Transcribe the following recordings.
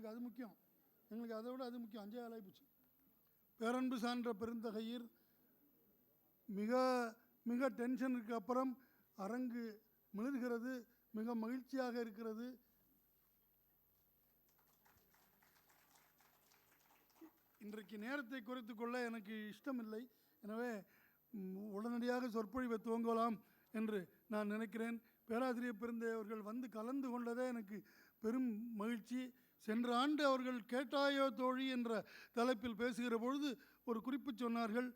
எங்களுக்கு அது முக்கியம், எங்களுக்கு அதை விட அது முக்கியம். 5 ஆளாயிப்போச்சு. பேரன்பு சான்ற பெருந்தகையீர், மிக மிக டென்ஷனுக்கு அப்புறம் அரங்கு மிளர்கிறது, மிக மகிழ்ச்சியாக இருக்கிறது. இன்றைக்கு நேரத்தை குறைத்து கொள்ள எனக்கு இஷ்டமில்லை. எனவே உடனடியாக சொற்பொழிவை துவங்கலாம் என்று நான் நினைக்கிறேன். பேராசிரியர் பெருந்தை அவர்கள் வந்து கலந்து கொண்டதே எனக்கு பெரும் மகிழ்ச்சி. சென்ற ஆண்டு அவர்கள் கேட்டாயோ தோழி என்ற தலைப்பில் பேசுகிற பொழுது ஒரு குறிப்பு சொன்னார்கள்.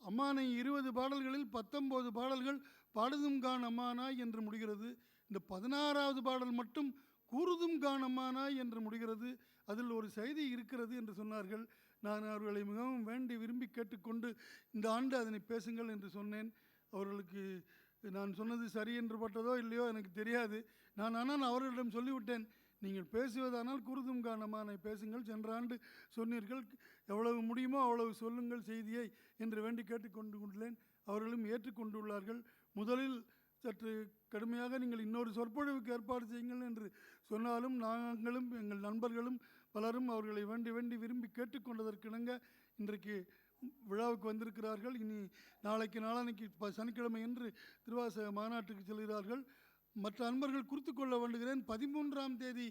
அம்மானை 20 பாடல்களில் 19 பாடல்கள் பாடுதும் கான் அம்மானாய் என்று முடிகிறது. இந்த 16வது பாடல் மட்டும் கூறுதும் கான் அம்மானாய் என்று முடிகிறது. அதில் ஒரு செய்தி இருக்கிறது என்று சொன்னார்கள். நான் அவர்களை மிகவும் வேண்டி விரும்பி கேட்டுக்கொண்டு இந்த ஆண்டு அதனை பேசுங்கள் என்று சொன்னேன். அவர்களுக்கு நான் சொன்னது சரி என்று பட்டதோ இல்லையோ எனக்கு தெரியாது. ஆனால் அவர்களிடம் சொல்லிவிட்டேன், நீங்கள் பேசுவதானால் குருதும் கானமானை பேசுங்கள். சென்ற ஆண்டு சொன்னீர்கள், எவ்வளவு முடியுமோ அவ்வளவு சொல்லுங்கள் செய்தியை என்று வேண்டி கேட்டுக்கொண்டுள்ளேன். அவர்களும் ஏற்றுக்கொண்டுள்ளார்கள். முதலில் சற்று கடுமையாக நீங்கள் இன்னொரு சொற்பொழிவுக்கு ஏற்பாடு செய்யுங்கள் என்று சொன்னாலும் நாங்களும் எங்கள் நண்பர்களும் பலரும் அவர்களை வேண்டி வேண்டி விரும்பி கேட்டுக்கொண்டதற்கிணங்க இன்றைக்கு விழாவுக்கு வந்திருக்கிறார்கள். இனி நாளைக்கு நாளானைக்கு சனிக்கிழமை என்று திருவாசக மாநாட்டுக்கு செல்கிறார்கள். மற்ற அன்பர்கள் குறித்து கொள்ள வேண்டுகிறேன். 13ஆம் தேதி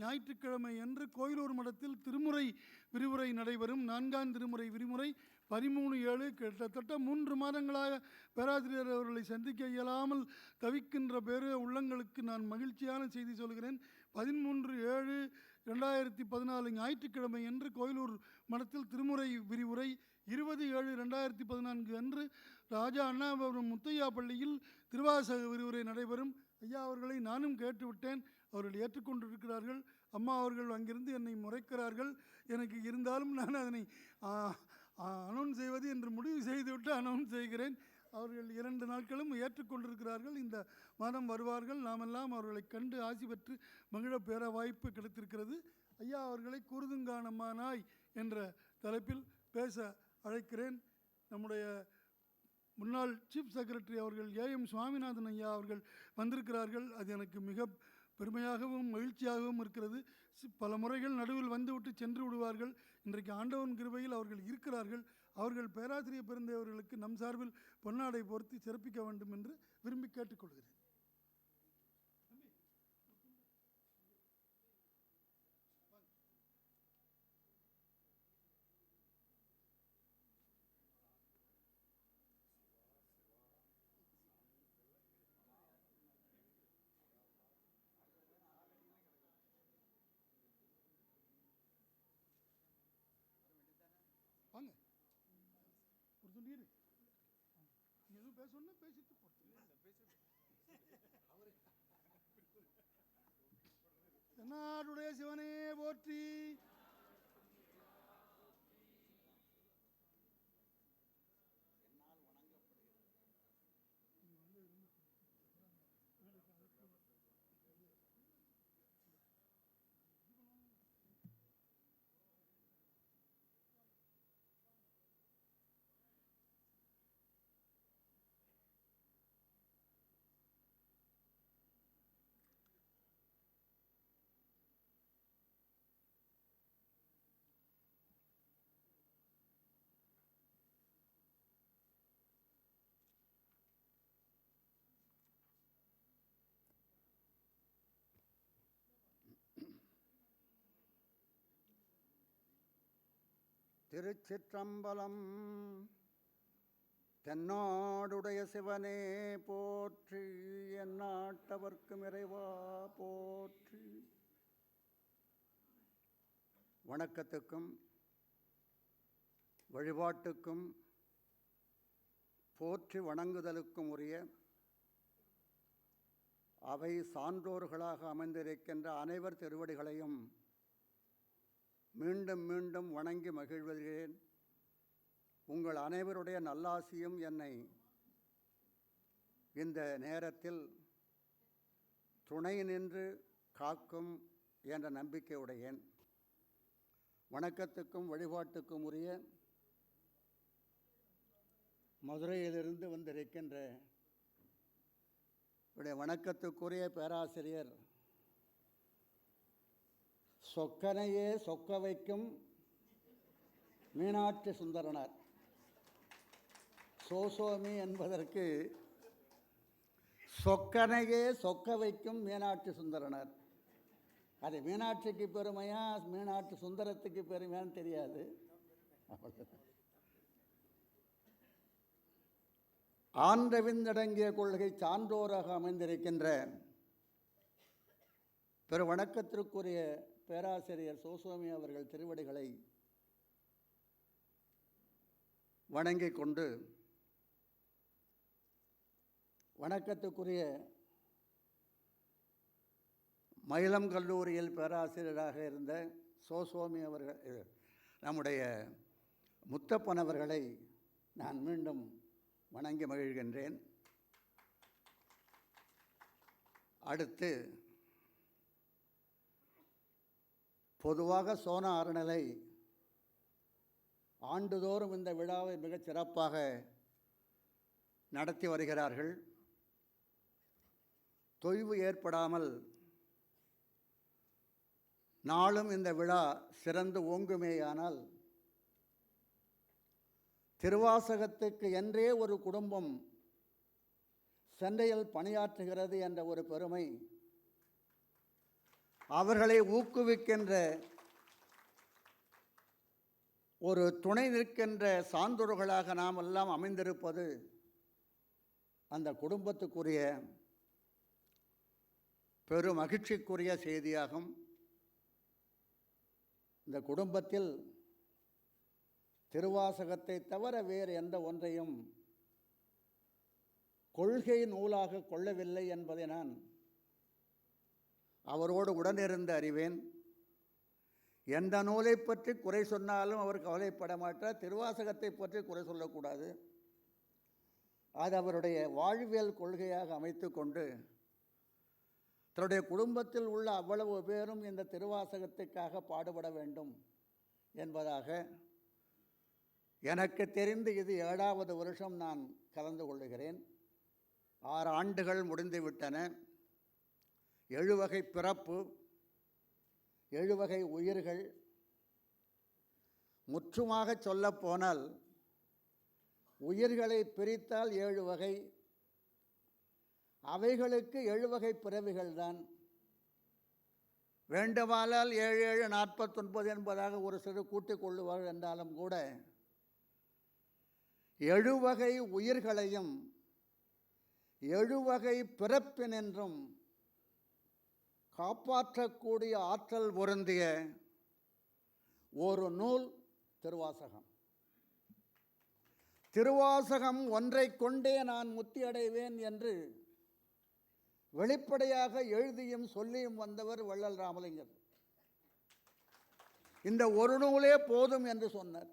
ஞாயிற்றுக்கிழமை என்று கோயிலூர் மடத்தில் திருமுறை விரிவுரை நடைபெறும். 4ஆம் திருமுறை விரிவுரை 13/7. கிட்டத்தட்ட 3 மாதங்களாக பேராசிரியர் அவர்களை சந்திக்க இயலாமல் தவிக்கின்ற பேரு உள்ளங்களுக்கு நான் மகிழ்ச்சியான செய்தி சொல்கிறேன். 13/7/2014 ஞாயிற்றுக்கிழமை என்று கோயிலூர் மடத்தில் திருமுறை விரிவுரை, 20/7/2014 அன்று ராஜா அண்ணாபுரம் முத்தையா பள்ளியில் திருவாசக விரிவுரை நடைபெறும். ஐயா அவர்களை நானும் கேட்டுவிட்டேன், அவர்கள் ஏற்றுக்கொண்டிருக்கிறார்கள். அம்மா அவர்கள் அங்கிருந்து என்னை முறைக்கிறார்கள். எனக்கு இருந்தாலும் நான் அதனை அனௌன்ஸ் செய்வது என்று முடிவு செய்துவிட்டு அனௌன்ஸ் செய்கிறேன். அவர்கள் 2 நாட்களும் ஏற்றுக்கொண்டிருக்கிறார்கள். இந்த மாதம் வருவார்கள். நாமெல்லாம் அவர்களை கண்டு ஆசி பெற்று மகிழ பெற வாய்ப்பு கிடைத்திருக்கிறது. ஐயா அவர்களை கூறுதுங்கானம்மானாய் என்ற தலைப்பில் பேச அழைக்கிறேன். நம்முடைய முன்னாள் சீஃப் செக்ரட்டரி அவர்கள் AM சுவாமிநாதன் ஐயா அவர்கள் வந்திருக்கிறார்கள். அது எனக்கு மிக பெருமையாகவும் மகிழ்ச்சியாகவும் இருக்கிறது. பல முறைகள் நடுவில் வந்துவிட்டு சென்று விடுவார்கள். இன்றைக்கு ஆண்டவன் கிருபையில் அவர்கள் இருக்கிறார்கள். அவர்கள் பேராசிரியர் பெருந்தை அவர்களுக்கு நம் சார்பில் பொன்னாடை பொருத்தி சிறப்பிக்க வேண்டும் என்று விரும்பி கேட்டுக்கொள்கிறேன். வாங்க, ஒரு துண்டீரு எதுவும் பேசணும்னா பேசிட்டு தென்னாடுடைய சிவனே போற்றி. திருச்சிற்றம்பலம். தென்னாடுடைய சிவனே போற்றி, எந்நாட்டவர்க்கும் இறைவா போற்றி. வணக்கத்துக்கும் வழிபாட்டுக்கும் போற்றி வணங்குதலுக்கும் உரிய அவை சான்றோர்களாக அமைந்திருக்கின்ற அனைவர் திருவடிகளையும் மீண்டும் மீண்டும் வணங்கி மகிழ்வதிலேன். உங்கள் அனைவருடைய நல்லாசியும் என்னை இந்த நேரத்தில் துணை நின்று காக்கும் என்ற நம்பிக்கை உடையேன். வணக்கத்துக்கும் வழிபாட்டுக்கும் உரிய மதுரையிலிருந்து வந்திருக்கின்ற வணக்கத்துக்குரிய பேராசிரியர் சொக்கனையே சொக்க வைக்கும் மீனாட்சி சுந்தரனார். சோசோமி என்பதற்கு சொக்கனையே சொக்க வைக்கும் மீனாட்சி சுந்தரனார். அது மீனாட்சிக்கு பெருமையா மீனாட்சி சுந்தரத்துக்கு பெருமையான்னு தெரியாது. ஆண்டவிந்தடங்கிய கொள்கை சான்றோராக அமைந்திருக்கின்ற பெரு வணக்கத்திற்குரிய பேராசிரியர் சோசோமி அவர்கள் திருவடிகளை வணங்கிக் கொண்டு, வணக்கத்துக்குரிய மயிலம் கல்லூரியில் பேராசிரியராக இருந்த சோசோமி அவர்கள், நம்முடைய முத்தப்பன் அவர்களை நான் மீண்டும் வணங்கி மகிழ்கின்றேன். அடுத்து, பொதுவாக சோனா அறநிலை ஆண்டுதோறும் இந்த விழாவை மிகச் சிறப்பாக நடத்தி வருகிறார்கள். தொய்வு ஏற்படாமல் நாளும் இந்த விழா சிறந்து ஓங்குமேயானால், திருவாசகத்துக்கு என்றே ஒரு குடும்பம் சென்னையில் பணியாற்றுகிறது என்ற ஒரு பெருமை, அவர்களை ஊக்குவிக்கின்ற ஒரு துணை நிற்கின்ற சான்றோர்களாக நாம் எல்லாம் அமைந்திருப்பது அந்த குடும்பத்துக்குரிய பெரும் மகிழ்ச்சிக்குரிய செய்தியாகும். இந்த குடும்பத்தில் திருவாசகத்தை தவிர வேறு எந்த ஒன்றையும் கொள்கை நூலாக கொள்ளவில்லை என்பதை நான் அவரோடு உடனிருந்து அறிவேன். எந்த நூலை பற்றி குறை சொன்னாலும் அவர் கவலைப்பட மாட்டார். திருவாசகத்தை பற்றி குறை சொல்லக்கூடாது. அது அவருடைய வாழ்வியல் கொள்கையாக அமைத்து கொண்டு தன்னுடைய குடும்பத்தில் உள்ள அவ்வளவு பேரும் இந்த திருவாசகத்துக்காக பாடுபட வேண்டும் என்பதாக, எனக்கு தெரிந்து இது 7வது வருஷம் நான் கலந்து கொள்ளுகிறேன். 6 ஆண்டுகள் முடிந்துவிட்டன. 7 வகை பிறப்பு, 7 வகை உயிர்கள். முற்றுமாக சொல்லப்போனால் உயிர்களை பிரித்தால் 7 வகை, அவைகளுக்கு 7 வகை பிறவிகள் தான். வேண்டுமானால் 7 7 49 என்பதாக ஒரு சிறு கூட்டிக் கொள்ளுவார்கள் என்றாலும் கூட 7 வகை உயிர்களையும் 7 வகை பிறப்பினின்றும் காப்பாற்றக்கூடிய ஆற்றல் பொருந்திய ஒரு நூல் திருவாசகம். திருவாசகம் ஒன்றை கொண்டே நான் முத்தி அடைவேன் என்று வெளிப்படையாக எழுதியும் சொல்லியும் வந்தவர் வள்ளல் ராமலிங்கர். இந்த ஒரு நூலே போதும் என்று சொன்னார்.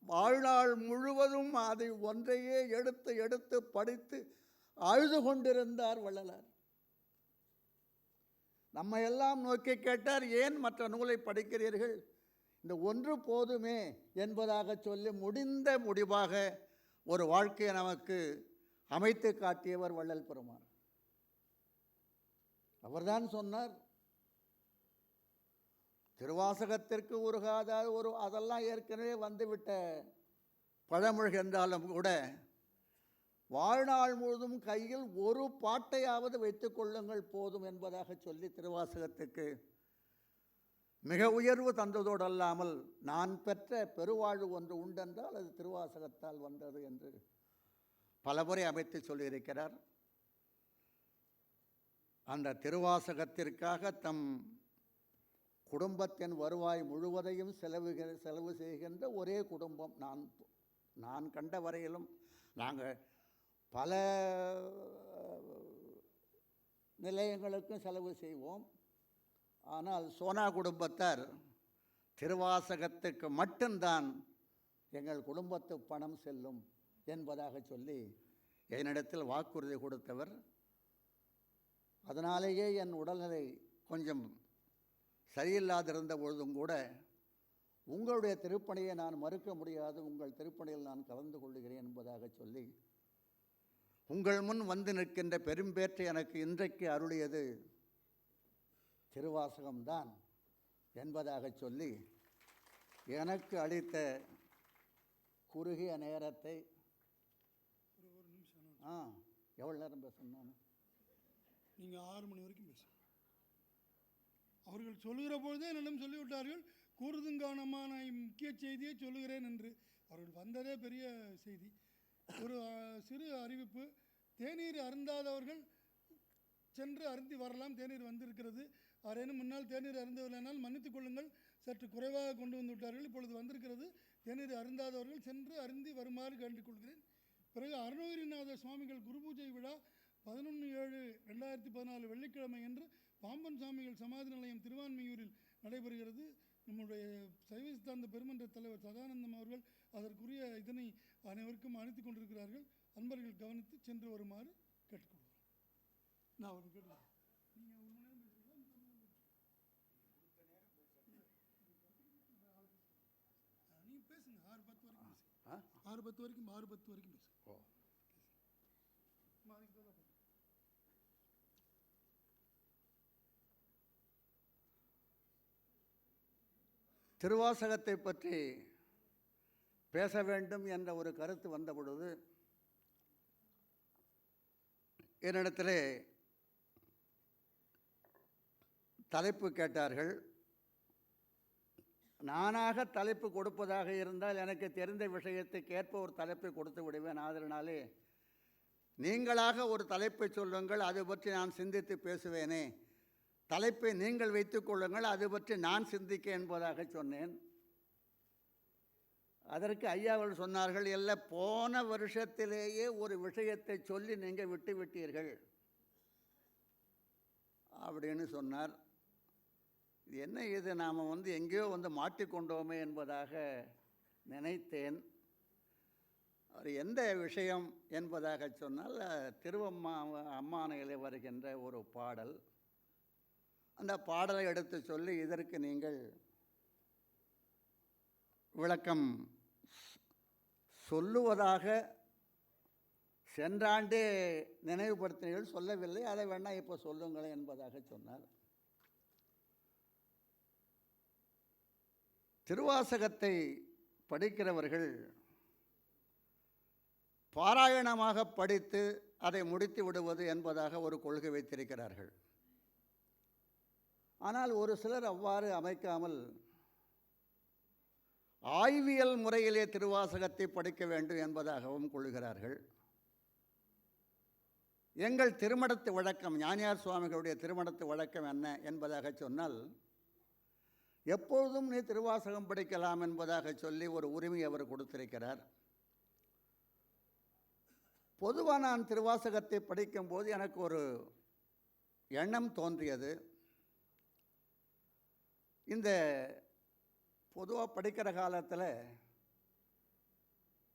வாழ்நாள் முழுவதும் அதை ஒன்றையே எடுத்து எடுத்து படித்து அழுது கொண்டிருந்தார் வள்ளலார். நம்ம எல்லாம் நோக்கி கேட்டார், ஏன் மற்ற நூலை படிக்கிறீர்கள், இந்த ஒன்று போதுமே என்பதாக சொல்லி முடிந்த முடிவாக ஒரு வாழ்க்கையை நமக்கு அமைத்து காட்டியவர் வள்ளல் பெருமான். அவர்தான் சொன்னார், திருவாசகத்திற்கு உருகாத அதெல்லாம் ஏற்கனவே வந்துவிட்ட பழமொழி என்றாலும் கூட வாழ்நாள் முழுதும் கையில் ஒரு பாட்டையாவது வைத்துக் கொள்ளுங்கள் போதும் என்பதாக சொல்லி திருவாசகத்துக்கு மிக உயர்வு தந்ததோடு அல்லாமல், நான் பெற்ற பெருவாழ்வு ஒன்று உண்டென்றால் அது திருவாசகத்தால் வந்தது என்று பலமுறை அமைத்து சொல்லியிருக்கிறார். அந்த திருவாசகத்திற்காக தம் குடும்பத்தின் வருவாய் முழுவதையும் செலவு செய்கின்ற ஒரே குடும்பம் நான் கண்ட வரையிலும். நாங்கள் பல நிலையங்களுக்கும் செலவு செய்வோம். ஆனால் சோனா குடும்பத்தார் திருவாசகத்துக்கு மட்டும்தான் எங்கள் குடும்பத்து பணம் செல்லும் என்பதாக சொல்லி என்னிடத்தில் வாக்குறுதி கொடுத்தவர். அதனாலேயே என் உடல்நிலை கொஞ்சம் சரியில்லாதிருந்த பொழுதும் கூட உங்களுடைய திருப்பணியை நான் மறுக்க முடியாது, உங்கள் திருப்பணியில் நான் கலந்து கொள்ளுகிறேன் என்பதாக சொல்லி உங்கள் முன் வந்து நிற்கின்ற பெரும்பேற்றை எனக்கு இன்றைக்கு அருளியது திருவாசகம்தான் என்பதாக சொல்லி எனக்கு அளித்த குறுகிய நேரத்தை ஒரு நிமிஷம் எவ்வளோ நேரம் பேசணும் நான்? நீங்கள் 6 மணி வரைக்கும் பேசுங்க. அவர்கள் சொல்லுகிற பொழுதே என்னிடம் சொல்லிவிட்டார்கள், கூறுதுங்கானமான முக்கிய செய்தியை சொல்லுகிறேன் என்று. அவர்கள் வந்ததே பெரிய செய்தி. ஒரு சிறு அறிவிப்பு. தேநீர் அருந்தாதவர்கள் சென்று அருந்தி வரலாம். தேநீர் வந்திருக்கிறது. யாரேனும் முன்னால் தேநீர் அருந்தவில்லைனால் மன்னித்துக் கொள்ளுங்கள், சற்று குறைவாக கொண்டு வந்து விட்டார்கள். இப்பொழுது வந்திருக்கிறது. தேநீர் அருந்தாதவர்கள் சென்று அருந்தி வருமாறு கேட்டுக்கொள்கிறேன். பிறகு அருணகிரிநாத சுவாமிகள் குரு பூஜை விழா 11/7/2014 வெள்ளிக்கிழமை என்று பாம்பன் சுவாமிகள் சமாதி நிலையம் திருவான்மையூரில் நடைபெறுகிறது. நம்முடைய சைவ சித்தாந்த பெருமன்ற தலைவர் சதானந்தம் அவர்கள் அதற்குரிய இதனை அனைவருக்கும் அனுப்பி கொண்டிருக்கிறார்கள். அன்பர்கள் கவனித்து சென்று வருமாறு கேட்டுக்கொள்கிறோம். நான் அவர்கள் கேட்டுக்கிறேன். நீங்கள் 1 மணி நேரம் பேசுகிறீங்களா? நீங்கள் பேசுங்க. 6:10 வரைக்கும் பேசுங்க. 6:10 வரைக்கும் 6:10 வரைக்கும் பேசுங்க. திருவாசகத்தை பற்றி பேச வேண்டும் என்ற ஒரு கருத்து வந்த பொழுது என்னிடத்திலே தலைப்பு கேட்டார்கள். நானாக தலைப்பு கொடுப்பதாக இருந்தால் எனக்கு தெரிந்த விஷயத்துக்கு ஏற்ப ஒரு தலைப்பை கொடுத்து விடுவேன். ஆதலினாலே நீங்களாக ஒரு தலைப்பை சொல்லுங்கள், அது பற்றி நான் சிந்தித்து பேசுவேனே. தலைப்பை நீங்கள் வைத்துக் கொள்ளுங்கள், அது பற்றி நான் சிந்திக்க என்பதாக சொன்னேன். அதற்கு ஐயா அவர்கள் சொன்னார்கள், எல்லாம் போன வருஷத்திலேயே ஒரு விஷயத்தை சொல்லி நீங்கள் விட்டு விட்டீர்கள் அப்படின்னு சொன்னார். இது என்ன, இது நாம் எங்கேயோ மாட்டிக்கொண்டோமே என்பதாக நினைத்தேன். அவர் எந்த விஷயம் என்பதாக சொன்னால், அம்மானையிலே வருகின்ற ஒரு பாடல். அந்த பாடலை எடுத்து சொல்லி இதற்கு நீங்கள் விளக்கம் சொல்லுவதாக சென்ற ஆண்டே நினைவுபடுத்தினீர்கள், சொல்லவில்லை, அதை வேணால் இப்போ சொல்லுங்களேன் என்பதாக சொன்னார். திருவாசகத்தை படிக்கிறவர்கள் பாராயணமாக படித்து அதை முடித்து விடுவது என்பதாக ஒரு கொள்கை வைத்திருக்கிறார்கள். ஆனால் ஒரு சிலர் அவ்வாறு அமைக்காமல் ஆய்வியல் முறையிலே திருவாசகத்தை படிக்க வேண்டும் என்பதாகவும் கொள்கிறார்கள். எங்கள் திருமடத்து வழக்கம், ஞானியார் சுவாமிகளுடைய திருமடத்து வழக்கம் என்ன என்பதாக சொன்னால், எப்பொழுதும் நீ திருவாசகம் படிக்கலாம் என்பதாக சொல்லி ஒரு உரிமை அவர் கொடுத்திருக்கிறார். பொதுவாக நான் திருவாசகத்தை படிக்கும்போது எனக்கு ஒரு எண்ணம் தோன்றியது. இந்த பொதுவாக படிக்கிற காலத்தில்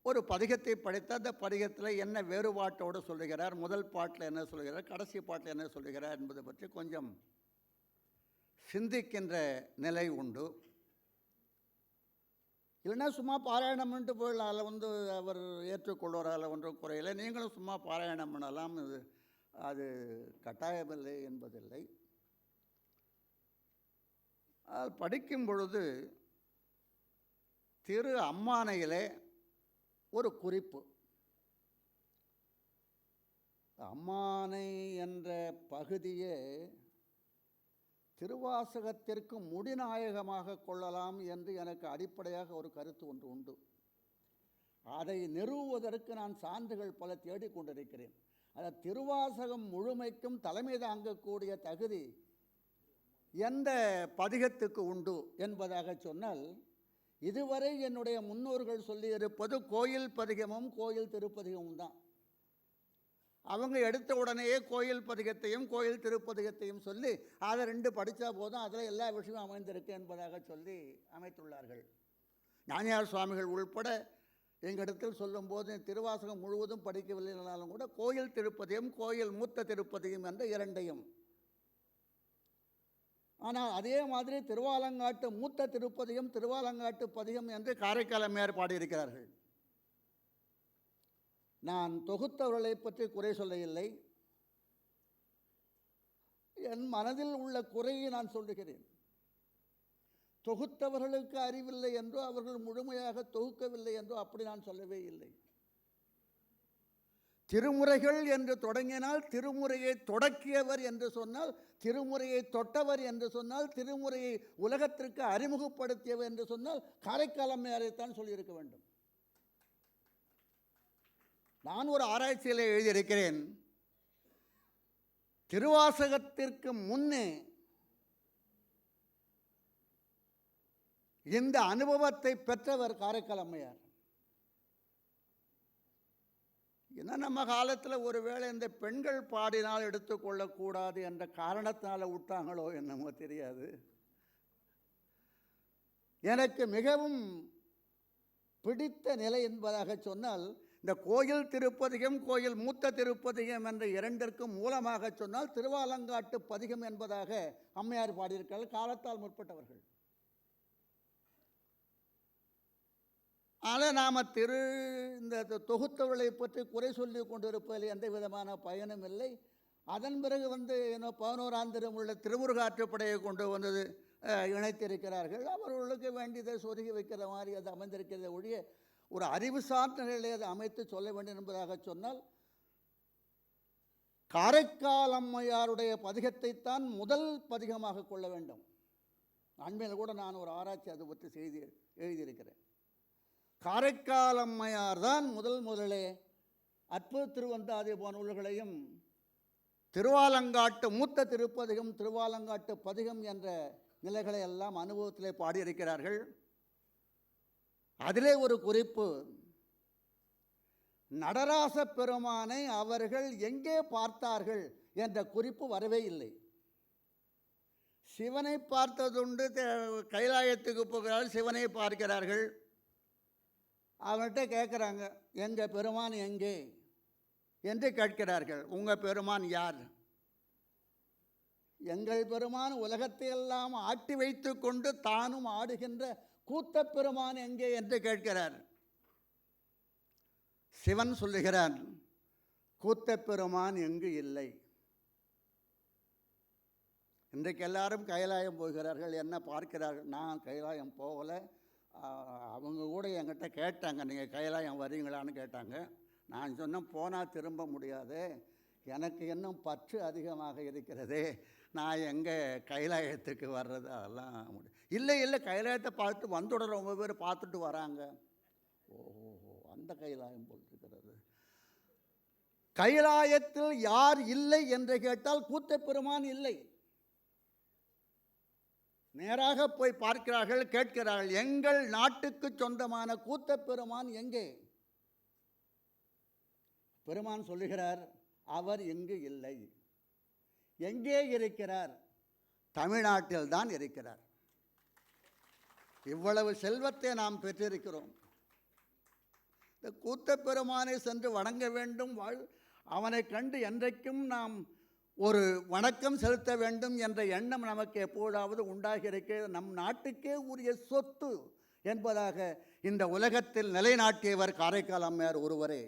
ஒரு பதிகத்தை படித்த அந்த பதிகத்தில் என்ன வேறுபாட்டோடு சொல்லுகிறார், முதல் பாட்டில் என்ன சொல்லுகிறார், கடைசி பாட்டில் என்ன சொல்லுகிறார் என்பதை பற்றி கொஞ்சம் சிந்திக்கின்ற நிலை உண்டு. இல்லைன்னா சும்மா பாராயணம் பண்ணிட்டு போயிடலாம், அதில் அவர் ஏற்றுக்கொள்வரால் ஒன்றும் குறையில்லை, நீங்களும் சும்மா பாராயணம் பண்ணலாம், அது கட்டாயமில்லை என்பதில்லை. படிக்கும் பொழுது திரு அம்மானையிலே ஒரு குறிப்பு, அம்மானை என்ற பகுதியே திருவாசகத்திற்கு முடிநாயகமாக கொள்ளலாம் என்று எனக்கு அடிப்படையாக ஒரு கருத்து ஒன்று உண்டு. அதை நிறுவுவதற்கு நான் சான்றுகள் பல தேடிக்கொண்டிருக்கிறேன். அந்த திருவாசகம் முழுமைக்கும் தலைமை தாங்கக்கூடிய தகுதி எந்த பதிகத்துக்கு உண்டு என்பதாக சொன்னால், இதுவரை என்னுடைய முன்னோர்கள் சொல்லியிருப்பது கோயில் பதிகமும் கோயில் திருப்பதிகமும் தான். அவங்க எடுத்த உடனேயே கோயில் பதிகத்தையும் கோயில் திருப்பதிகத்தையும் சொல்லி அதை 2 படித்தா போதும், அதில் எல்லா விஷயமும் அமைந்திருக்கு என்பதாக சொல்லி அமைத்துள்ளார்கள். ஞானியார் சுவாமிகள் உள்பட எங்களிடத்தில் சொல்லும்போது திருவாசகம் முழுவதும் படிக்கவில்லைனாலும் கூட கோயில் திருப்பதியும் கோயில் மூத்த திருப்பதியும் என்ற 2ஐயும், ஆனால் அதே மாதிரி திருவாலங்காட்டு மூத்த திருப்பதியும் திருவாலங்காட்டு பதிகம் என்று காரைக்காலமையார் பாடியிருக்கிறார்கள். நான் தொகுத்தவர்களை பற்றி குறை சொல்ல இல்லை. என் மனதில் உள்ள குறையை நான் சொல்லுகிறேன். தொகுத்தவர்களுக்கு அறிவில்லை என்றோ அவர்கள் முழுமையாக தொகுக்கவில்லை என்றோ அப்படி நான் சொல்லவே இல்லை. திருமுறைகள் என்று தொடங்கினால் திருமுறையை தொடக்கியவர் என்று சொன்னால், திருமுறையை தொட்டவர் என்று சொன்னால், திருமுறையை உலகத்திற்கு அறிமுகப்படுத்தியவர் என்று சொன்னால் காரைக்கால் அம்மையாரைத்தான் சொல்லியிருக்க வேண்டும். நான் ஒரு ஆராய்ச்சியில் எழுதியிருக்கிறேன், திருவாசகத்திற்கு முன்னே இந்த அனுபவத்தை பெற்றவர் காரைக்கால் அம்மையார். ஏன்னா நம்ம காலத்தில் ஒருவேளை இந்த பெண்கள் பாடினால் எடுத்துக்கொள்ளக்கூடாது என்ற காரணத்தினால விட்டாங்களோ என்னமோ தெரியாது. எனக்கு மிகவும் பிடித்த நிலை என்பதாக சொன்னால், இந்த கோயில் திருப்பதிகம், கோயில் மூத்த திருப்பதிகம் என்ற இரண்டிற்கும் மூலமாக சொன்னால் திருவாலங்காட்டு பதிகம் என்பதாக அம்மையார் பாடியிருக்கிறார்கள், காலத்தால் முற்பட்டவர்கள். ஆனால் நாம் இந்த தொகுத்தவர்களை பற்றி குறை சொல்லி கொண்டிருப்பதில் எந்த விதமான பயனும் இல்லை. அதன் பிறகு என்ன 11ஆம் திருமுறை திருமுருகாற்றுப்படையை கொண்டு வந்தது இணைத்திருக்கிறார்கள். அவர்களுக்கு வேண்டியதை சொருகி வைக்கிற மாதிரி அது அமைந்திருக்கிறத ஒழிய ஒரு அறிவு சார்ந்த நிலையை அதை அமைத்து சொல்ல வேண்டும் என்பதாக சொன்னால், காரைக்கால் அம்மையாருடைய பதிகத்தைத்தான் முதல் பதிகமாக கொள்ள வேண்டும். அண்மையில் கூட நான் ஒரு ஆராய்ச்சி அதை பற்றி செய்தி எழுதியிருக்கிறேன். காரைக்கால் அம்மையார் தான் முதலே அற்புத திருவந்தாதி போன நூல்களையும் திருவாலங்காட்டு மூத்த திருப்பதிகம், திருவாலங்காட்டு பதிகம் என்ற நிலைகளை எல்லாம் அனுபவத்திலே பாடியிருக்கிறார்கள். அதிலே ஒரு குறிப்பு, நடராச பெருமானை அவர்கள் எங்கே பார்த்தார்கள் என்ற குறிப்பு வரவே இல்லை. சிவனை பார்த்ததுண்டு, கைலாயத்துக்கு போகிறார்கள், சிவனை பார்க்கிறார்கள். அவர்கிட்ட கேட்குறாங்க, எங்கள் பெருமான் எங்கே என்று கேட்கிறார்கள். உங்கள் பெருமான் யார்? எங்கள் பெருமான் உலகத்தை எல்லாம் ஆட்டி வைத்து கொண்டு தானும் ஆடுகின்ற கூத்த பெருமான் எங்கே என்று கேட்கிறார். சிவன் சொல்லுகிறான், கூத்த பெருமான் எங்கு இல்லை. இன்றைக்கு எல்லாரும் கைலாயம் போகிறார்கள், என்ன பார்க்கிறார்கள். நான் கைலாயம் போகலை. அவங்க கூட என்கிட்ட கேட்டாங்க, நீங்கள் கைலாயம் வரீங்களான்னு கேட்டாங்க. நான் சொன்னேன், போனால் திரும்ப முடியாது, எனக்கு இன்னும் பற்று அதிகமாக இருக்கிறது, நான் எங்கே கைலாயத்துக்கு வர்றது, அதெல்லாம் முடியும். இல்லை கைலாயத்தை பார்த்து வந்துடுற ரொம்ப பேர் பார்த்துட்டு வராங்க. ஓஹோ, அந்த கைலாயம் போட்டிருக்கிறது. கைலாயத்தில் யார் இல்லை என்று கேட்டால் கூத்த பெருமான் இல்லை. நேராக போய் பார்க்கிறார்கள், கேட்கிறார்கள், எங்கள் நாட்டுக்கு சொந்தமான கூத்த பெருமான் எங்கே? பெருமான் சொல்லுகிறார், அவர் எங்கு இல்லை. எங்கே இருக்கிறார்? தமிழ்நாட்டில் தான் இருக்கிறார். இவ்வளவு செல்வத்தை நாம் பெற்றிருக்கிறோம். இந்த கூத்த பெருமானை சென்று வணங்க வேண்டும், அவனை கண்டு என்றைக்கும் நாம் ஒரு வணக்கம் செலுத்த வேண்டும் என்ற எண்ணம் நமக்கு எப்போதாவது உண்டாகி இருக்கிறது. நம் நாட்டுக்கே உரிய சொத்து என்பதாக இந்த உலகத்தில் நிலைநாட்டியவர் காரைக்கால் அம்மையார் ஒருவரே.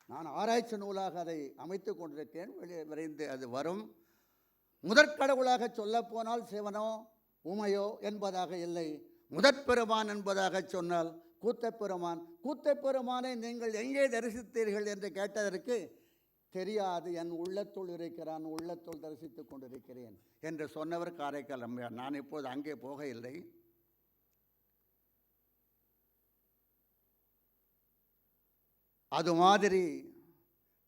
நான் ஆராய்ச்சி நூலாக அதை அமைத்து கொண்டிருக்கேன், விரைந்து அது வரும். முதற்கடவுளாக சொல்லப்போனால் சிவனோ உமையோ என்பதாக இல்லை, முதற்பெருமான் என்பதாக சொன்னால் கூத்தப்பெருமான். கூத்தப்பெருமானை நீங்கள் எங்கே தரிசித்தீர்கள் என்று கேட்டதற்கு, தெரியாது, என் உள்ளத்துள் இருக்கிறான், உள்ளத்துள் தரிசித்துக் கொண்டிருக்கிறேன் என்று சொன்னவர் காரைக்கால் அம்மையார். நான் இப்போது அங்கே போக இல்லை. அது மாதிரி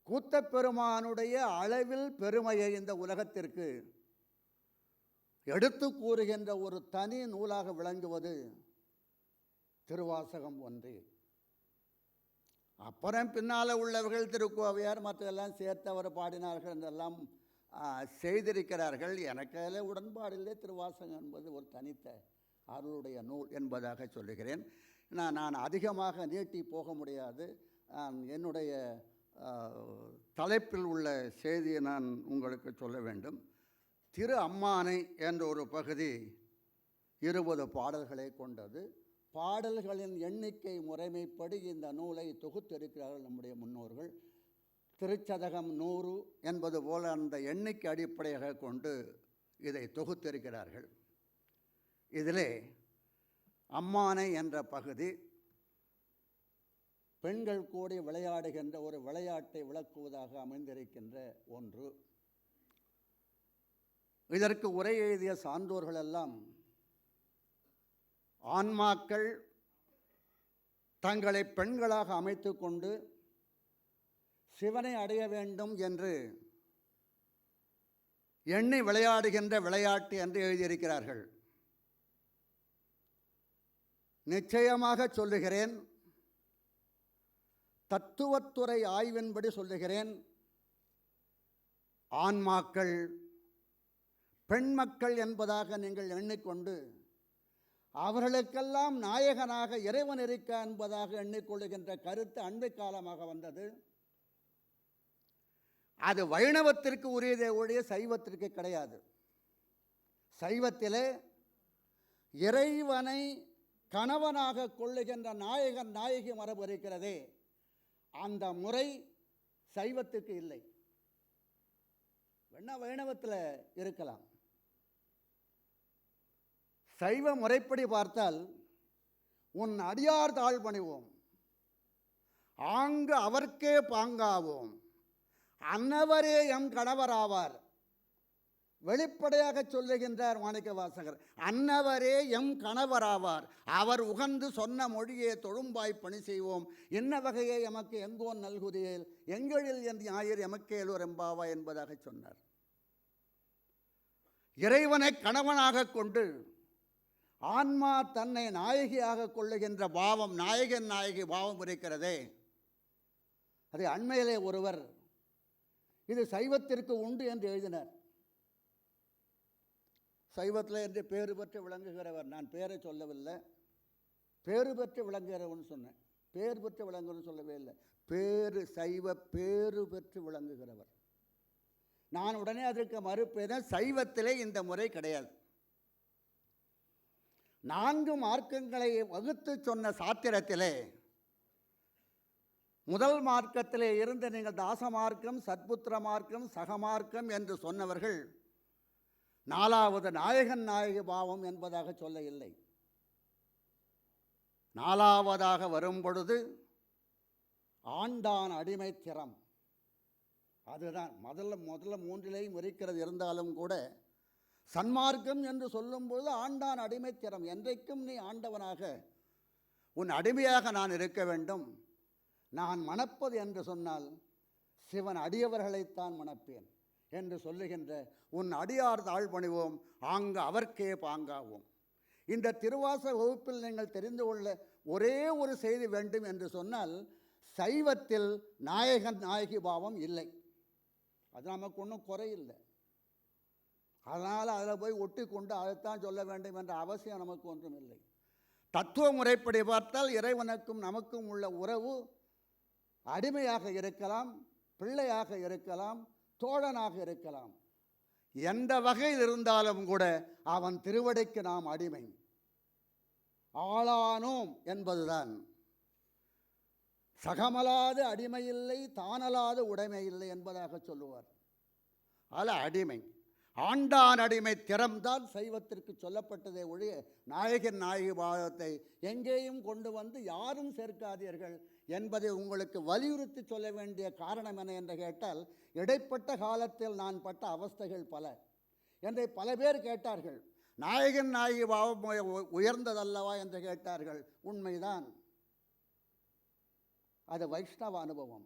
கூத்தப்பெருமானுடைய அளவில் பெருமையை இந்த உலகத்திற்கு எடுத்து கூறுகின்ற ஒரு தனி நூலாக விளங்குவது திருவாசகம் ஒன்றே. அப்புறம் பின்னால் உள்ளவர்கள் திருக்கோவையார் மற்றெல்லாம் சேர்த்து அவர் பாடினார்கள் என்றெல்லாம் செய்திருக்கிறார்கள். எனக்கு அதில் உடன்பாடில்லை. திருவாசகம் என்பது ஒரு தனித்த அருளுடைய நூல் என்பதாக சொல்லுகிறேன். நான் அதிகமாக நீட்டி போக முடியாது. என்னுடைய தலைப்பில் உள்ள செய்தியை நான் உங்களுக்கு சொல்ல வேண்டும். திரு அம்மானை என்ற ஒரு பகுதி 20 பாடல்களை கொண்டது. பாடல்களின் எண்ணிக்கை முறைமைப்படி இந்த நூலை தொகுத்திருக்கிறார்கள் நம்முடைய முன்னோர்கள். திருச்சதகம் 100 என்பது போல அந்த எண்ணிக்கை அடிப்படையாக கொண்டு இதை தொகுத்திருக்கிறார்கள். இதிலே அம்மானை என்ற பகுதி பெண்கள் கூடி விளையாடுகின்ற ஒரு விளையாட்டை விளக்குவதாக அமைந்திருக்கின்ற ஒன்று. இதற்கு உரை எழுதிய சான்றோர்கள் எல்லாம் ஆன்மாக்கள் தங்களை பெண்களாக அமைத்து கொண்டு சிவனை அடைய வேண்டும் என்று எண்ணி விளையாடுகின்ற விளையாட்டு என்று எழுதியிருக்கிறார்கள். நிச்சயமாக சொல்லுகிறேன், தத்துவத்துறை ஆய்வின்படி சொல்லுகிறேன், ஆன்மாக்கள் பெண்மக்கள் என்பதாக நீங்கள் எண்ணிக்கொண்டு அவர்களுக்கெல்லாம் நாயகனாக இறைவன் இருக்க என்பதாக எண்ணிக்கொள்ளுகின்ற கருத்து அண்மை காலமாக வந்தது. அது வைணவத்திற்கு உரியதே ஒழிய சைவத்திற்கு கிடையாது. சைவத்திலே இறைவனை கணவனாக கொள்ளுகின்ற நாயகன் நாயகி மரபு இருக்கிறதே, அந்த முறை சைவத்துக்கு இல்லை. வேணா வைணவத்தில் இருக்கலாம். சைவ முறைப்படி பார்த்தால் உன் அடியார் தாழ் பணிவோம், ஆங்கு அவர்க்கே பாங்காவோம், அன்னவரே எம் கணவராவார். வெளிப்படையாக சொல்லுகின்றார் மாணிக்க வாசகர், அன்னவரே எம் கணவராவார், அவர் உகந்து சொன்ன மொழியே தொழும்பாய் பணி செய்வோம், என்ன வகையே எமக்கு எங்கோன் நல்குதியேல், எங்களில் என் ஞாயிறு எமக்கேலூர் எம்பாவா என்பதாக சொன்னார். இறைவனை கணவனாக கொண்டு ஆன்மா தன்னை நாயகியாக கொள்ளுகின்ற பாவம், நாயகன் நாயகி பாவம் இருக்கிறதே, அதை அண்மையிலே ஒருவர் இது சைவத்திற்கு உண்டு என்று எழுதினார். சைவத்தில் என்று பேறு பெற்று விளங்குகிறவர், நான் பேரை சொல்லவில்லை, பேறு பெற்று விளங்குகிறவன் சொன்னேன், பேர் பெற்று விளங்குகிறவன் சொல்லவே இல்லை, பேரு சைவ பேறு பெற்று விளங்குகிறவர். நான் உடனே அதற்கு மறுப்பேன், சைவத்திலே இந்த முறை கிடையாது. 4 மார்க்கங்களை வகுத்து சொன்ன சாத்திரத்திலே முதல் மார்க்கத்திலே இருந்து நீங்கள் தாச மார்க்கம், சத்புத்திர மார்க்கம், சகமார்க்கம் என்று சொன்னவர்கள் 4வது நாயகன் நாயகி பாவம் என்பதாக சொல்ல இல்லை. 4வதாக வரும் பொழுது ஆண்டான் அடிமை திறம், அதுதான் முதல்ல 3லேயும் இருக்கிறது. இருந்தாலும் கூட சன்மார்க்கம் என்று சொல்லும்போது ஆண்டான் அடிமை திறம், என்றைக்கும் நீ ஆண்டவனாக உன் அடிமையாக நான் இருக்க வேண்டும், நான் மணப்பது என்று சொன்னால் சிவன் அடியவர்களைத்தான் மணப்பேன் என்று சொல்லுகின்ற உன் அடியார் தாழ் பணிவோம், ஆங்கு அவர்க்கே பாங்காவோம். இந்த திருவாசக வகுப்பில் நீங்கள் தெரிந்து கொள்ள ஒரே ஒரு செய்தி வேண்டும் என்று சொன்னால், சைவத்தில் நாயகன் நாயகி பாவம் இல்லை. அது நமக்கு ஒன்றும் குறையில்லை. அதனால் அதில் போய் ஒட்டி கொண்டு அதைத்தான் சொல்ல வேண்டும் என்ற அவசியம் நமக்கு ஒன்றும் இல்லை. தத்துவ முறைப்படி பார்த்தால் இறைவனுக்கும் நமக்கும் உள்ள உறவு அடிமையாக இருக்கலாம், பிள்ளையாக இருக்கலாம், தோழனாக இருக்கலாம். எந்த வகையில் இருந்தாலும் கூட அவன் திருவடிக்கு நாம் அடிமை. ஆளானோம் என்பதுதான். சகமலாது அடிமையில்லை, தானலாது உடைமை இல்லை என்பதாக சொல்லுவார். அதில் அடிமை, ஆண்டான் அடிமை திறம்தான் சைவத்திற்கு சொல்லப்பட்டதே ஒழிய நாயகன் நாயகி பாவத்தை எங்கேயும் கொண்டு வந்து யாரும் சேர்க்காதீர்கள் என்பதை உங்களுக்கு வலியுறுத்தி சொல்ல வேண்டிய காரணம் என்ன என்று கேட்டால், இடைப்பட்ட காலத்தில் நான் பட்ட அவஸ்தைகள் பல என்று பல பேர் கேட்டார்கள். நாயகன் நாயகி பாவம் உயர்ந்ததல்லவா என்று கேட்டார்கள். உண்மைதான், அது வைஷ்ணவ அனுபவம்.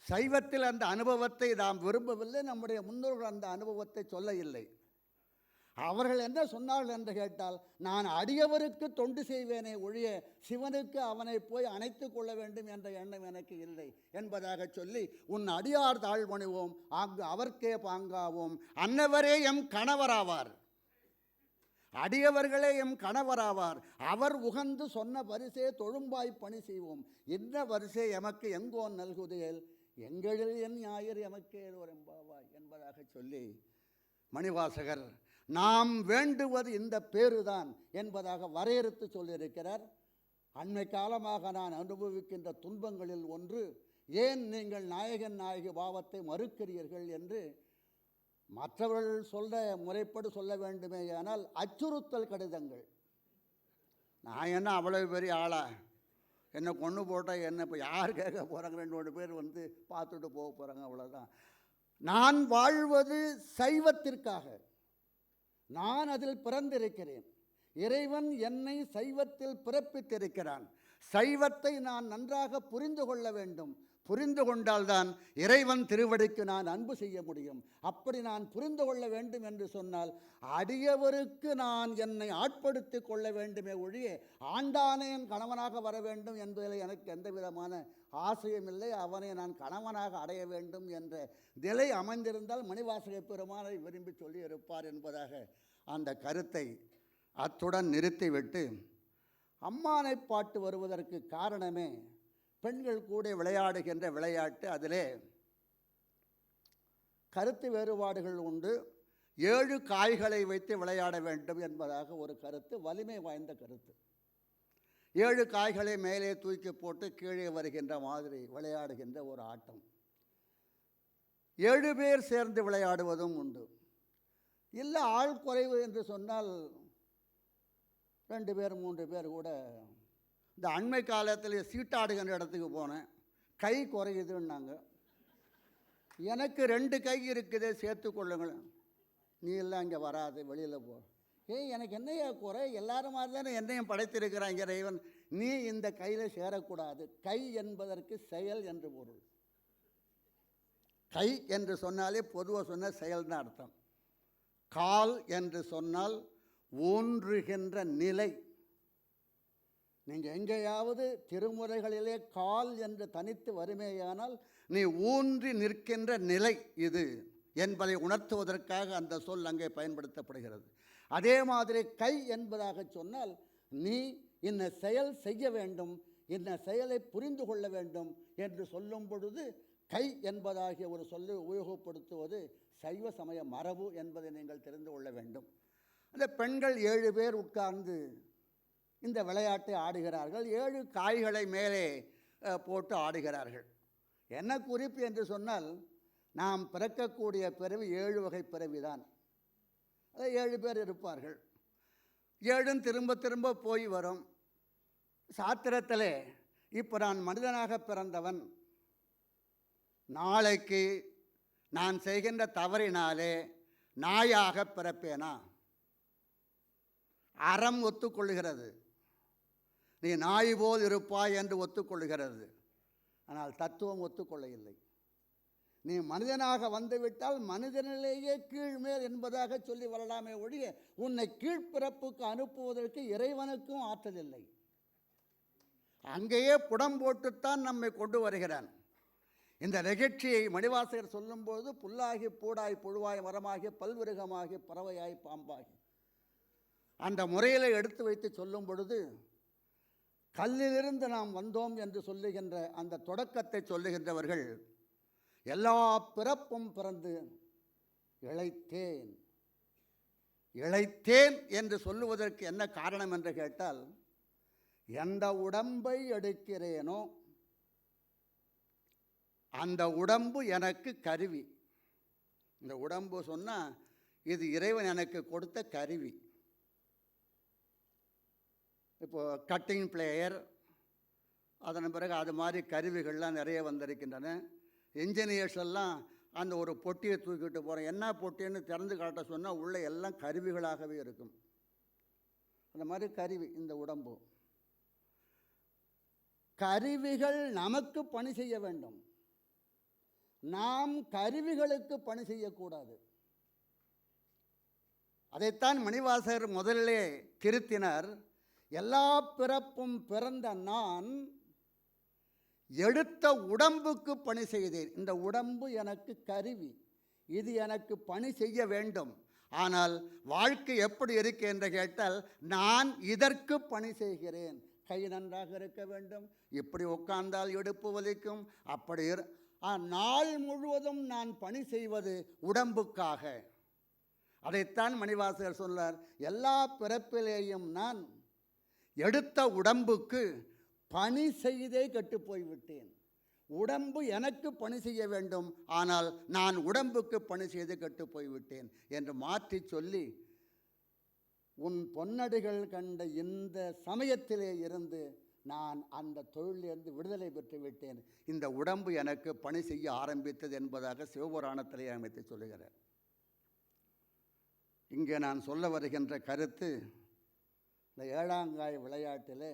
சைவத்தில் அந்த அனுபவத்தை நாம் விரும்பவில்லை, நம்முடைய முன்னோர்கள் அந்த அனுபவத்தை சொல்ல இல்லை. அவர்கள் என்ன சொன்னார்கள் என்று கேட்டால், நான் அடியவருக்கு தொண்டு செய்வேனே ஒழிய சிவனுக்கு அவனை போய் அணைத்து கொள்ள வேண்டும் என்ற எண்ணம் எனக்கு இல்லை என்பதாக சொல்லி, உன் அடியார் தாழ் பணிவோம், அங்கு அவர்க்கே பாங்காவோம், அன்னவரே எம் கணவராவார், அடியவர்களே எம் கணவராவார், அவர் உகந்து சொன்ன வரிசே தொழும்பாய் பணி செய்வோம், என்ன வரிசை எமக்கு எங்கோன் நல்குதியல், எங்களில் என் ஞாயிறு எமக்கே ஒரு எம்பாவாய் என்பதாக சொல்லி மணிவாசகர் நாம் வேண்டுவது இந்த பேருதான் என்பதாக வரையறுத்து சொல்லியிருக்கிறார். அண்மை காலமாக நான் அனுபவிக்கின்ற துன்பங்களில் ஒன்று ஏன் நீங்கள் நாயகன் நாயகி பாவத்தை மறுக்கிறீர்கள் என்று மற்றவர்கள் சொல்ல முறைப்படி சொல்ல வேண்டுமே. ஆனால் அச்சுறுத்தல் கடிதங்கள். நான் என்ன அவ்வளவு பெரிய ஆளா, என்னை கொண்டு போட்டால் என்ன இப்போ யார் கேட்க போகிறாங்க? 2 பேர் வந்து பார்த்துட்டு போக போகிறாங்க, அவ்வளோதான். நான் வாழ்வது சைவத்திற்காக. நான் அதில் பிறந்திருக்கிறேன். இறைவன் என்னை சைவத்தில் பிறப்பித்திருக்கிறான். சைவத்தை நான் நன்றாக புரிந்து கொள்ள வேண்டும். புரிந்து கொண்டால்தான் இறைவன் திருவடிக்கு நான் அன்பு செய்ய முடியும். அப்படி நான் புரிந்து கொள்ள வேண்டும் என்று சொன்னால் அடியவருக்கு நான் என்னை ஆட்படுத்தி கொள்ள வேண்டுமே ஒழிய ஆண்டானே என் கணவனாக வர வேண்டும் என்பதில் எனக்கு எந்த விதமான ஆசையும் இல்லை. அவனை நான் கணவனாக அடைய வேண்டும் என்ற நிலை அமைந்திருந்தால் மணிவாசக பெருமானை விரும்பி சொல்லி இருப்பார் என்பதாக அந்த கருத்தை அத்துடன் நிறுத்திவிட்டு, அம்மானை பாட்டு வருவதற்கு காரணமே பெண்கள் கூட விளையாடுகின்ற விளையாட்டு. அதிலே கருத்து வேறுபாடுகள் உண்டு. 7 காய்களை வைத்து விளையாட வேண்டும் என்பதாக ஒரு கருத்து, வலிமை வாய்ந்த கருத்து. 7 காய்களை மேலே தூக்கி போட்டு கீழே வருகின்ற மாதிரி விளையாடுகின்ற ஒரு ஆட்டம். 7 பேர் சேர்ந்து விளையாடுவதும் உண்டு. இல்லை ஆள் குறைவு என்று சொன்னால் 2 பேர் 3 பேர் கூட. இந்த அண்மை காலத்தில் சீட்டாடுகின்ற இடத்துக்கு போனேன், கை குறையுதுன்னாங்க. எனக்கு 2 கை இருக்குது, சேர்த்து கொள்ளுங்கள். நீ எல்லாம் இங்கே வராது, வெளியில் போ. எனக்கு என்னையா குறை? எல்லாரும் மாதிரி தானே என்னையும் படைத்திருக்கிறாங்க இறைவன். நீ இந்த கையில் சேரக்கூடாது. கை என்பதற்கு செயல் என்று பொருள். கை என்று சொன்னாலே பொதுவாக சொன்ன செயல் தான் அர்த்தம். கால் என்று சொன்னால் ஊன்றுகின்ற நிலை. நீங்கள் எங்கேயாவது திருமுறைகளிலே கால் என்று தனித்து வருமேயானால் நீ ஊன்றி நிற்கின்ற நிலை இது என்பதை உணர்த்துவதற்காக அந்த சொல் அங்கே பயன்படுத்தப்படுகிறது. அதே மாதிரி கை என்பதாக சொன்னால் நீ இன்ன செயல் செய்ய வேண்டும், இன்ன செயலை புரிந்து கொள்ள வேண்டும் என்று சொல்லும் பொழுது கை என்பதாகிய ஒரு சொல்லை உபயோகப்படுத்துவது சைவ சமய மரபு என்பதை நீங்கள் தெரிந்து கொள்ள வேண்டும். அந்த பெண்கள் 7 பேர் உட்கார்ந்து இந்த விளையாட்டை ஆடுகிறார்கள். 7 காய்களை மேலே போட்டு ஆடுகிறார்கள். என்ன குறிப்பு என்று சொன்னால், நாம் பிறக்கக்கூடிய பிறவி 7 வகை பிறவிதான். அதை 7 பேர் இருப்பார்கள். 7 திரும்ப திரும்ப போய் வரும். சாத்திரத்திலே இப்போ நான் மனிதனாக பிறந்தவன், நாளைக்கு நான் செய்கின்ற தவறினாலே நாயாக பிறப்பேனா? அறம் ஒத்துக்கொள்கிறது, நீ நாய் போல் இருப்பாய் என்று ஒத்துக்கொள்கிறது. ஆனால் தத்துவம் ஒத்துக்கொள்ள இல்லை. நீ மனிதனாக வந்துவிட்டால் மனிதனிலேயே கீழ்மேல் என்பதாக சொல்லி வரலாமே ஒழிய உன்னை கீழ்ப்பிறப்புக்கு அனுப்புவதற்கு இறைவனுக்கும் ஆற்றல் இல்லை. அங்கேயே புடம் போட்டுத்தான் நம்மை கொண்டு வருகிறான். இந்த நிகழ்ச்சியை மணிவாசகர் சொல்லும்போது புல்லாகி பூடாய் புழுவாய் மரமாகி பல்விருகமாகி பறவையாய் பாம்பாகி அந்த முறையில் எடுத்து வைத்து சொல்லும் பொழுது, கல்லிலிருந்து நாம் வந்தோம் என்று சொல்லுகின்ற அந்த தொடக்கத்தை சொல்லுகின்றவர்கள், எல்லா பிறப்பும் பிறந்து இளைத்தேன் இளைத்தேன் என்று சொல்லுவதற்கு என்ன காரணம் என்று கேட்டால், எந்த உடம்பை எடுக்கிறேனோ அந்த உடம்பு எனக்கு கருவி. இந்த உடம்பு சொன்னால் இது இறைவன் எனக்கு கொடுத்த கருவி. இப்போது கட்டிங் பிளேயர், அதன் பிறகு அது மாதிரி கருவிகள்லாம் நிறைய வந்திருக்கின்றன. இன்ஜினியர்ஸ் எல்லாம் அந்த ஒரு பொட்டியை தூக்கிட்டு போகிறோம். என்ன பொட்டின்னு திறந்து காட்ட சொன்னால் உள்ளே எல்லாம் கருவிகளாகவே இருக்கும். அந்த மாதிரி கருவி இந்த உடம்பு. கருவிகள் நமக்கு பணி செய்ய வேண்டும், நாம் கருவிகளுக்கு பணி செய்யக்கூடாது. அதைத்தான் மணிவாசகர் முதலிலே திருத்தினார். எல்லா பிறப்பும் பிறந்த நான் எடுத்த உடம்புக்கு பணி செய்தேன். இந்த உடம்பு எனக்கு கருவி, இது எனக்கு பணி செய்ய வேண்டும். ஆனால் வாழ்க்கை எப்படி இருக்கு என்று கேட்டால், நான் இதற்கு பணி செய்கிறேன். கை நன்றாக இருக்க வேண்டும், இப்படி உட்கார்ந்தால் இடுப்பு வலிக்கும், அப்படி நாள் முழுவதும் நான் பணி செய்வது உடம்புக்காக. அதைத்தான் மணிவாசகர் சொன்னார், எல்லா பிறப்பிலேயும் நான் எடுத்த உடம்புக்கு பணி செய்தே கெட்டு போய்விட்டேன். உடம்பு எனக்கு பணி செய்ய வேண்டும், ஆனால் நான் உடம்புக்கு பணி செய்து கெட்டு போய்விட்டேன் என்று மாற்றி சொல்லி, உன் பொன்னடிகள் கண்ட இந்த சமயத்திலே இருந்து நான் அந்த தொழிலிருந்து விடுதலை பெற்று விட்டேன், இந்த உடம்பு எனக்கு பணி செய்ய ஆரம்பித்தது என்பதாக சிவபுராணத்திலே அமைத்து சொல்லுகிறார். இங்கே நான் சொல்ல வருகின்ற கருத்து, இந்த ஏழாங்காய் விளையாட்டிலே